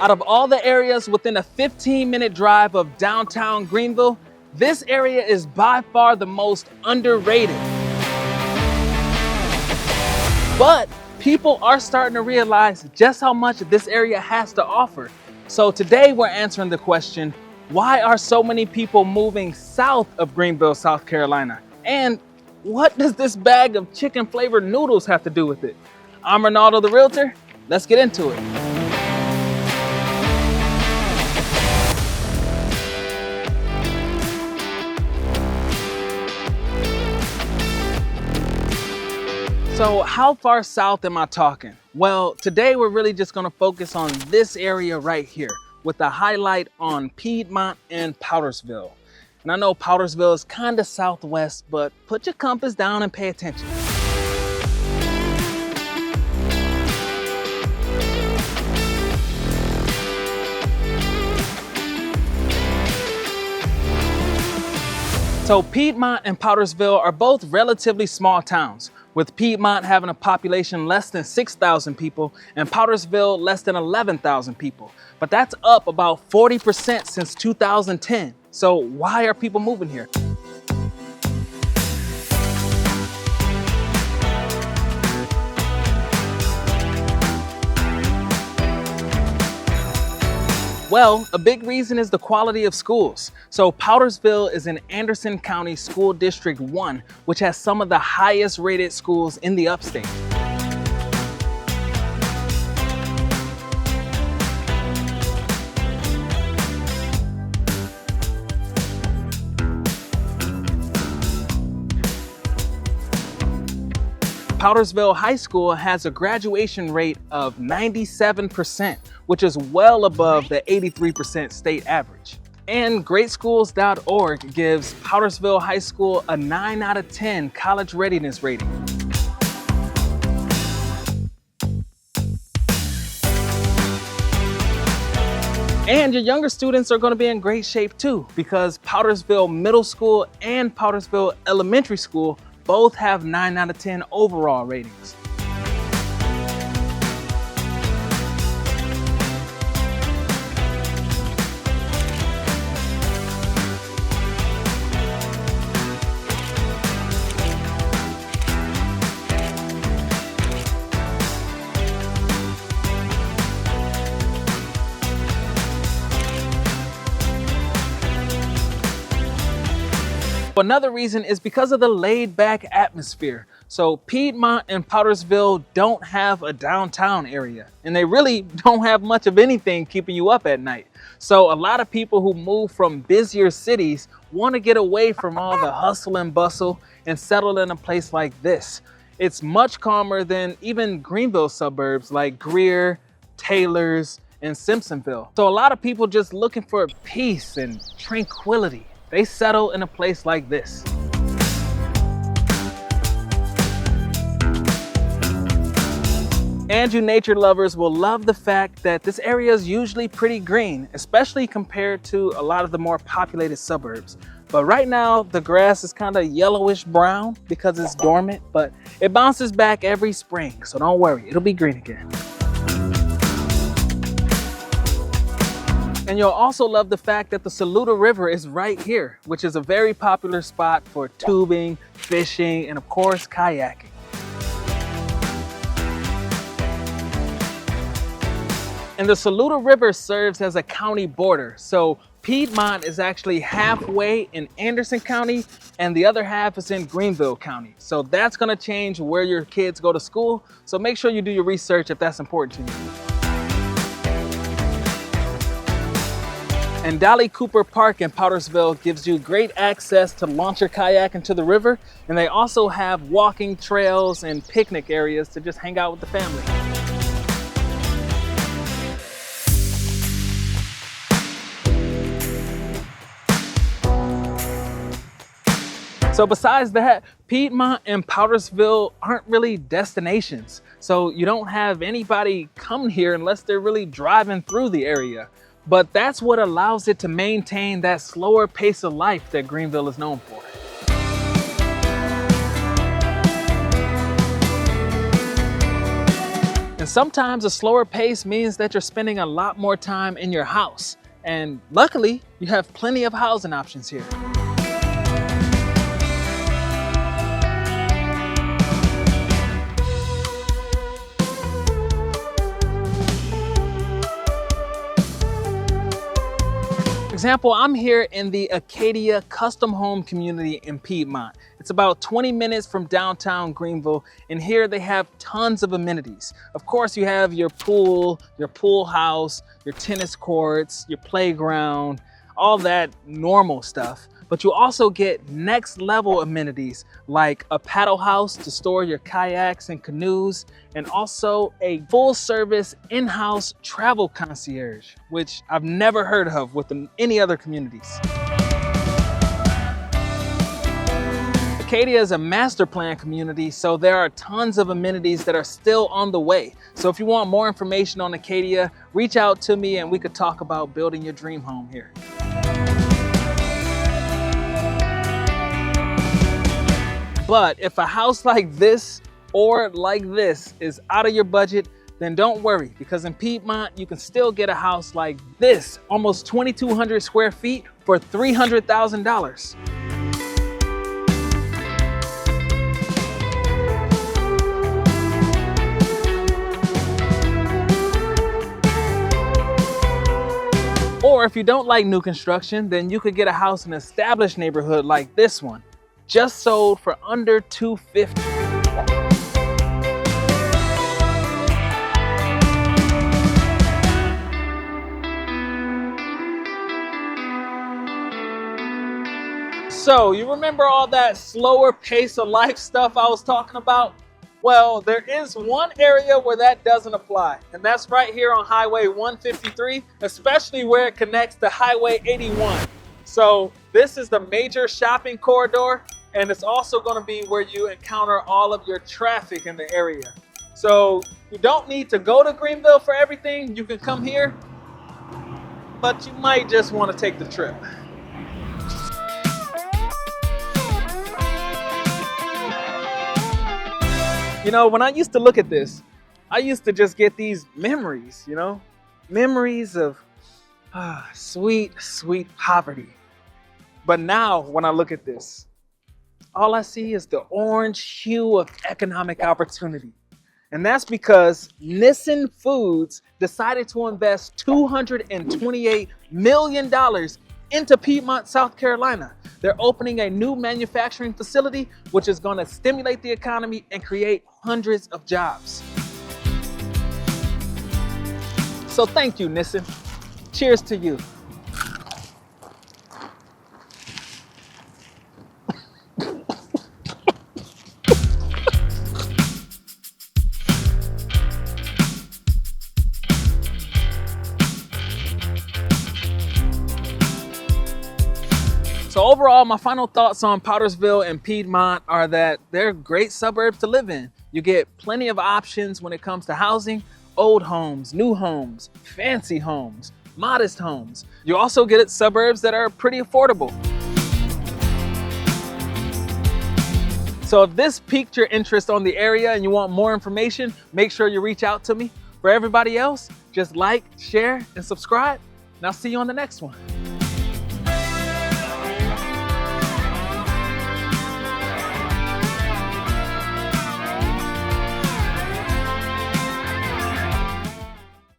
Out of all the areas within a 15-minute drive of downtown Greenville, this area is by far the most underrated. But people are starting to realize just how much this area has to offer. So today we're answering the question, why are so many people moving south of Greenville, South Carolina? And what does this bag of chicken flavored noodles have to do with it? I'm Renaldo the Realtor. Let's get into it. So how far south am I talking? Well, today we're really just gonna focus on this area right here with the highlight on Piedmont and Powdersville. And I know Powdersville is kind of southwest, but put your compass down and pay attention. So Piedmont and Powdersville are both relatively small towns, with Piedmont having a population less than 6,000 people and Powdersville less than 11,000 people. But that's up about 40% since 2010. So why are people moving here? Well, a big reason is the quality of schools. So Powdersville is in Anderson County School District 1, which has some of the highest rated schools in the upstate. Powdersville High School has a graduation rate of 97%, which is well above the 83% state average. And greatschools.org gives Powdersville High School a 9 out of 10 college readiness rating. And your younger students are going to be in great shape too, because Powdersville Middle School and Powdersville Elementary School both have 9 out of 10 overall ratings. Another reason is because of the laid-back atmosphere. So Piedmont and Powdersville don't have a downtown area, and they really don't have much of anything keeping you up at night. So a lot of people who move from busier cities want to get away from all the hustle and bustle and settle in a place like this. It's much calmer than even Greenville suburbs like Greer, Taylors, and Simpsonville. So a lot of people just looking for peace and tranquility. They settle in a place like this. And you nature lovers will love the fact that this area is usually pretty green, especially compared to a lot of the more populated suburbs. But right now, the grass is kind of yellowish brown because it's dormant, but it bounces back every spring, so don't worry, it'll be green again. And you'll also love the fact that the Saluda River is right here, which is a very popular spot for tubing, fishing, and of course, kayaking. And the Saluda River serves as a county border. So Piedmont is actually halfway in Anderson County and the other half is in Greenville County. So that's gonna change where your kids go to school. So make sure you do your research if that's important to you. And Dolly Cooper Park in Powdersville gives you great access to launch your kayak into the river. And they also have walking trails and picnic areas to just hang out with the family. So besides that, Piedmont and Powdersville aren't really destinations. So you don't have anybody come here unless they're really driving through the area. But that's what allows it to maintain that slower pace of life that Greenville is known for. And sometimes a slower pace means that you're spending a lot more time in your house. And luckily, you have plenty of housing options here. For example, I'm here in the Acadia custom home community in Piedmont. It's about 20 minutes from downtown Greenville, and here they have tons of amenities. Of course, you have your pool house, your tennis courts, your playground, all that normal stuff. But you also get next level amenities like a paddle house to store your kayaks and canoes, and also a full service in-house travel concierge, which I've never heard of with any other communities. Acadia is a master plan community, so there are tons of amenities that are still on the way. So if you want more information on Acadia, reach out to me and we could talk about building your dream home here. But if a house like this or like this is out of your budget, then don't worry, because in Piedmont, you can still get a house like this, almost 2,200 square feet for $300,000. Or if you don't like new construction, then you could get a house in an established neighborhood like this one, just sold for under $250,000. So you remember all that slower pace of life stuff I was talking about? Well, there is one area where that doesn't apply, and that's right here on Highway 153, especially where it connects to Highway 81. So this is the major shopping corridor, and it's also going to be where you encounter all of your traffic in the area. So you don't need to go to Greenville for everything. You can come here, but you might just want to take the trip. You know, when I used to look at this, I used to just get these memories, memories of sweet, sweet poverty. But now when I look at this, all I see is the orange hue of economic opportunity. And that's because Nissen Foods decided to invest $228 million into Piedmont, South Carolina. They're opening a new manufacturing facility, which is going to stimulate the economy and create hundreds of jobs. So thank you, Nissen. Cheers to you. So overall, my final thoughts on Powdersville and Piedmont are that they're great suburbs to live in. You get plenty of options when it comes to housing: old homes, new homes, fancy homes, modest homes. You also get suburbs that are pretty affordable. So if this piqued your interest on the area and you want more information, make sure you reach out to me. For everybody else, just like, share, and subscribe, and I'll see you on the next one.